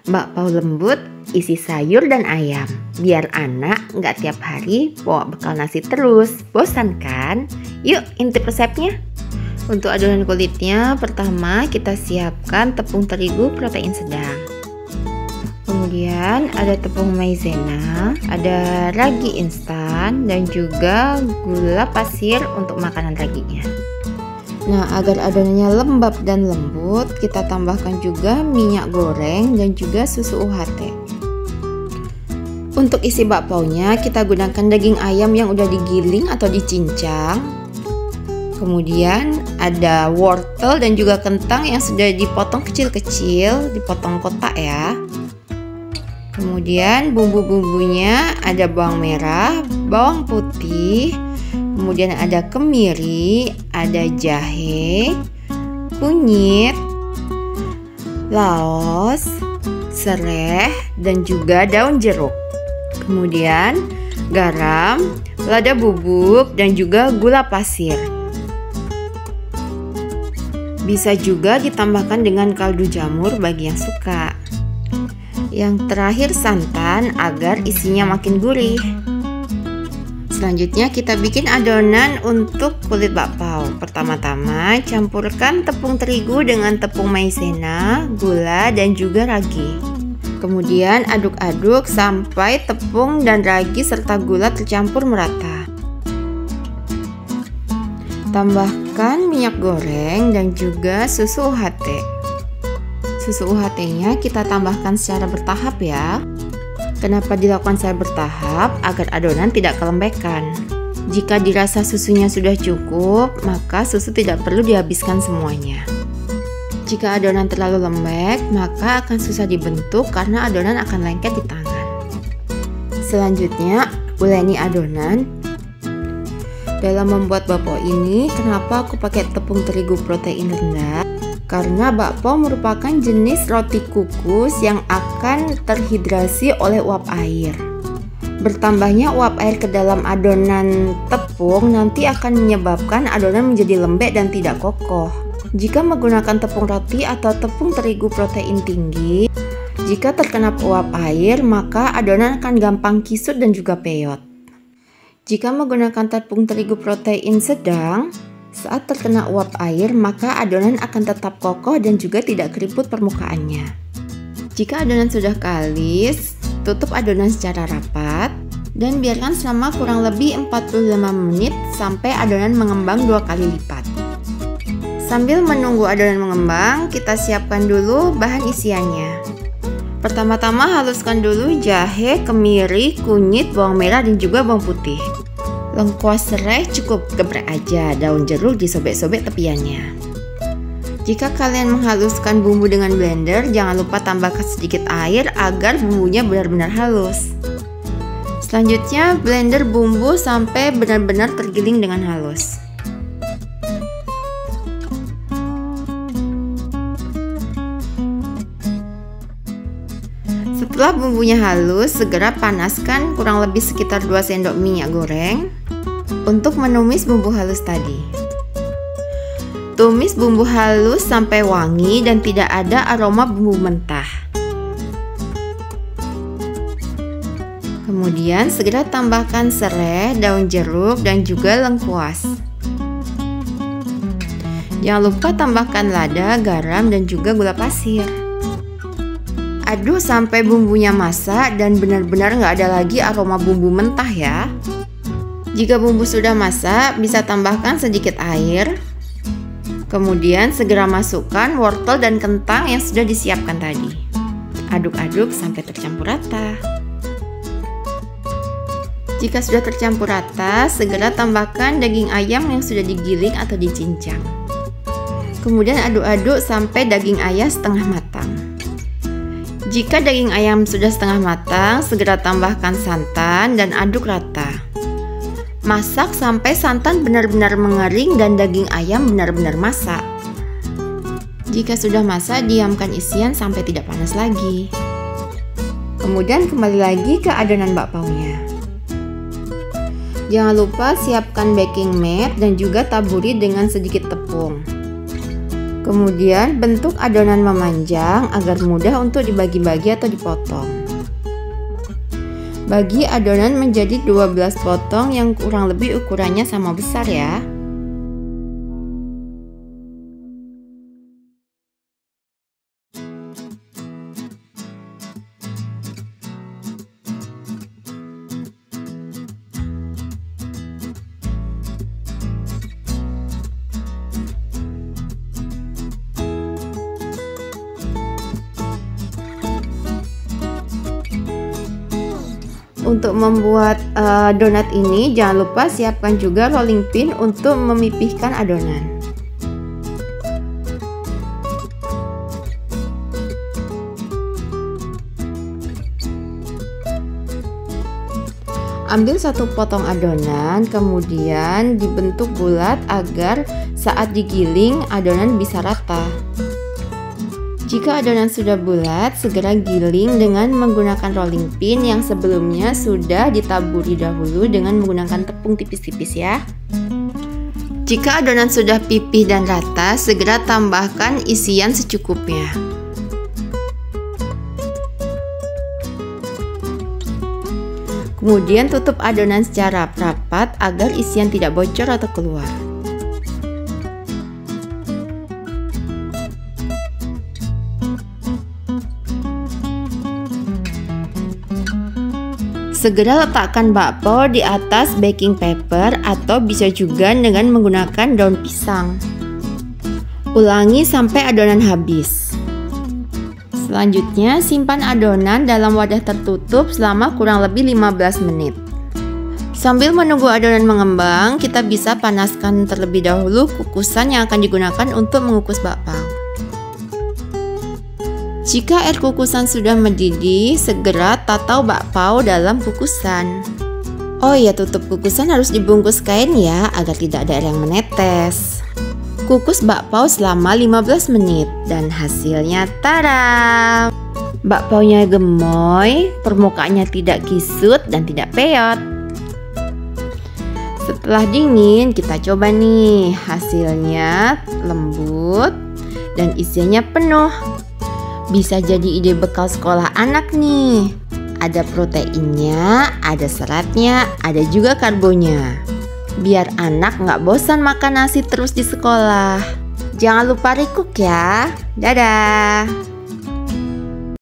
Bakpao lembut, isi sayur dan ayam. Biar anak nggak tiap hari bawa bekal nasi terus. Bosan kan? Yuk intip resepnya. Untuk adonan kulitnya, pertama kita siapkan tepung terigu protein sedang. Kemudian ada tepung maizena, ada ragi instan, dan juga gula pasir untuk makanan raginya. Nah, agar adonannya lembab dan lembut, kita tambahkan juga minyak goreng dan juga susu UHT. Untuk isi bakpaonya, kita gunakan daging ayam yang udah digiling atau dicincang. Kemudian ada wortel dan juga kentang yang sudah dipotong kecil-kecil, dipotong kotak ya. Kemudian bumbu-bumbunya ada bawang merah, bawang putih, kemudian ada kemiri, ada jahe, kunyit, laos, serai, dan juga daun jeruk. Kemudian garam, lada bubuk, dan juga gula pasir. Bisa juga ditambahkan dengan kaldu jamur bagi yang suka. Yang terakhir santan agar isinya makin gurih. Selanjutnya kita bikin adonan untuk kulit bakpao. Pertama-tama campurkan tepung terigu dengan tepung maizena, gula, dan juga ragi. Kemudian aduk-aduk sampai tepung dan ragi serta gula tercampur merata. Tambahkan minyak goreng dan juga susu UHT. Susu UHT-nya kita tambahkan secara bertahap ya. Kenapa dilakukan secara bertahap? Agar adonan tidak kelembekan. Jika dirasa susunya sudah cukup, maka susu tidak perlu dihabiskan semuanya. Jika adonan terlalu lembek, maka akan susah dibentuk karena adonan akan lengket di tangan. Selanjutnya, uleni adonan. Dalam membuat bakpao ini, kenapa aku pakai tepung terigu protein rendah? Karena bakpao merupakan jenis roti kukus yang akan terhidrasi oleh uap air. Bertambahnya uap air ke dalam adonan tepung nanti akan menyebabkan adonan menjadi lembek dan tidak kokoh. Jika menggunakan tepung roti atau tepung terigu protein tinggi, jika terkena uap air maka adonan akan gampang kisut dan juga peyot. Jika menggunakan tepung terigu protein sedang, saat terkena uap air, maka adonan akan tetap kokoh dan juga tidak keriput permukaannya. Jika adonan sudah kalis, tutup adonan secara rapat dan biarkan selama kurang lebih 45 menit sampai adonan mengembang 2 kali lipat. Sambil menunggu adonan mengembang, kita siapkan dulu bahan isiannya. Pertama-tama haluskan dulu jahe, kemiri, kunyit, bawang merah, dan juga bawang putih. Lengkuas serai cukup geprek aja, daun jeruk disobek-sobek tepiannya. Jika kalian menghaluskan bumbu dengan blender, jangan lupa tambahkan sedikit air agar bumbunya benar-benar halus. Selanjutnya blender bumbu sampai benar-benar tergiling dengan halus. Setelah bumbunya halus, segera panaskan kurang lebih sekitar 2 sendok minyak goreng untuk menumis bumbu halus tadi. Tumis bumbu halus sampai wangi dan tidak ada aroma bumbu mentah. Kemudian segera tambahkan serai, daun jeruk, dan juga lengkuas. Jangan lupa tambahkan lada, garam, dan juga gula pasir. Aduk sampai bumbunya masak dan benar-benar nggak ada lagi aroma bumbu mentah ya. Jika bumbu sudah masak, bisa tambahkan sedikit air. Kemudian segera masukkan wortel dan kentang yang sudah disiapkan tadi. Aduk-aduk sampai tercampur rata. Jika sudah tercampur rata, segera tambahkan daging ayam yang sudah digiling atau dicincang. Kemudian aduk-aduk sampai daging ayam setengah matang. Jika daging ayam sudah setengah matang, segera tambahkan santan dan aduk rata. Masak sampai santan benar-benar mengering dan daging ayam benar-benar masak. Jika sudah masak, diamkan isian sampai tidak panas lagi. Kemudian kembali lagi ke adonan bakpaonya. Jangan lupa siapkan baking mat dan juga taburi dengan sedikit tepung. Kemudian bentuk adonan memanjang agar mudah untuk dibagi-bagi atau dipotong. Bagi adonan menjadi 12 potong yang kurang lebih ukurannya sama besar ya. Untuk membuat donat ini jangan lupa siapkan juga rolling pin untuk memipihkan adonan. Ambil satu potong adonan, kemudian dibentuk bulat agar saat digiling adonan bisa rata. Jika adonan sudah bulat, segera giling dengan menggunakan rolling pin yang sebelumnya sudah ditaburi dahulu dengan menggunakan tepung tipis-tipis ya. Jika adonan sudah pipih dan rata, segera tambahkan isian secukupnya. Kemudian tutup adonan secara rapat agar isian tidak bocor atau keluar. Segera letakkan bakpao di atas baking paper atau bisa juga dengan menggunakan daun pisang. Ulangi sampai adonan habis. Selanjutnya, simpan adonan dalam wadah tertutup selama kurang lebih 15 menit. Sambil menunggu adonan mengembang, kita bisa panaskan terlebih dahulu kukusan yang akan digunakan untuk mengukus bakpao. Jika air kukusan sudah mendidih, segera tatau bakpao dalam kukusan. Oh ya, tutup kukusan harus dibungkus kain ya, agar tidak ada air yang menetes. Kukus bakpao selama 15 menit dan hasilnya tada! Bakpaonya gemoy, permukaannya tidak kisut dan tidak peyot. Setelah dingin, kita coba nih. Hasilnya lembut dan isiannya penuh. Bisa jadi ide bekal sekolah anak nih. Ada proteinnya, ada seratnya, ada juga karbonya. Biar anak nggak bosan makan nasi terus di sekolah. Jangan lupa recook ya. Dadah.